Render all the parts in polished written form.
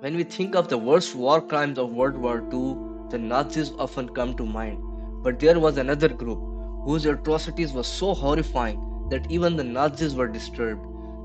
When we think of the worst war crimes of World War II, the Nazis often come to mind. But there was another group whose atrocities were so horrifying that even the Nazis were disturbed.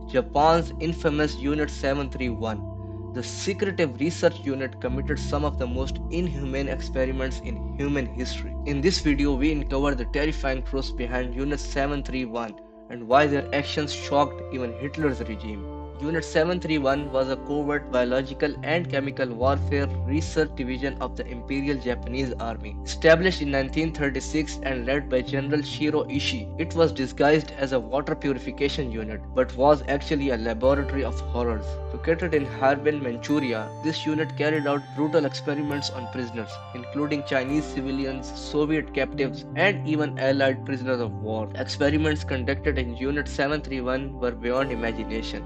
Japan's infamous Unit 731. The secretive research unit committed some of the most inhumane experiments in human history. In this video, we uncover the terrifying truth behind Unit 731 and why their actions shocked even Hitler's regime. Unit 731 was a covert biological and chemical warfare research division of the Imperial Japanese Army. Established in 1936 and led by General Shiro Ishii, it was disguised as a water purification unit but was actually a laboratory of horrors. Located in Harbin, Manchuria, this unit carried out brutal experiments on prisoners, including Chinese civilians, Soviet captives, and even Allied prisoners of war. Experiments conducted in Unit 731 were beyond imagination.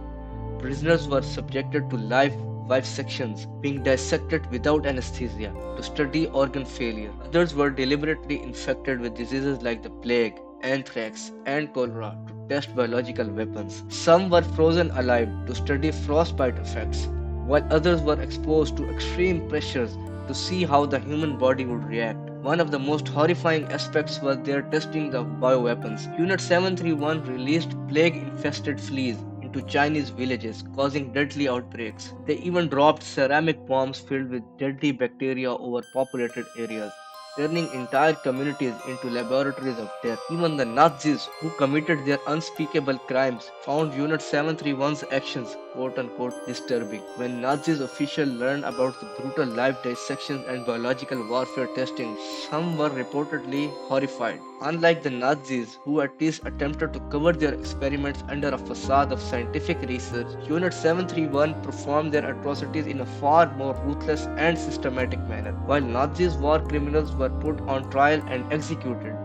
Prisoners were subjected to live sections, being dissected without anesthesia to study organ failure. Others were deliberately infected with diseases like the plague, anthrax, and cholera to test biological weapons. Some were frozen alive to study frostbite effects, while others were exposed to extreme pressures to see how the human body would react. One of the most horrifying aspects was their testing of bioweapons. Unit 731 released plague infested fleas into Chinese villages, causing deadly outbreaks. They even dropped ceramic bombs filled with deadly bacteria over populated areas, turning entire communities into laboratories of death. Even the Nazis, who committed their unspeakable crimes, found Unit 731's actions quote unquote disturbing. When Nazis officials learned about the brutal live dissections and biological warfare testing, some were reportedly horrified. Unlike the Nazis, who at least attempted to cover their experiments under a facade of scientific research, Unit 731 performed their atrocities in a far more ruthless and systematic manner. While Nazis war criminals were put on trial and executed,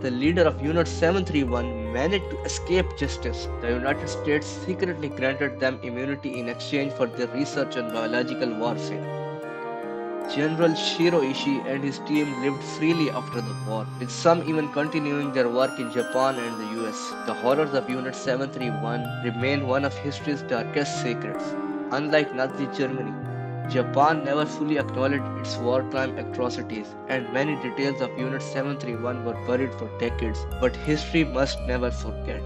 the leader of Unit 731 managed to escape justice. The United States secretly granted them immunity in exchange for their research on biological warfare. General Shiro Ishii and his team lived freely after the war, with some even continuing their work in Japan and the US. The horrors of Unit 731 remain one of history's darkest secrets. Unlike Nazi Germany, Japan never fully acknowledged its wartime atrocities, and many details of Unit 731 were buried for decades, but history must never forget.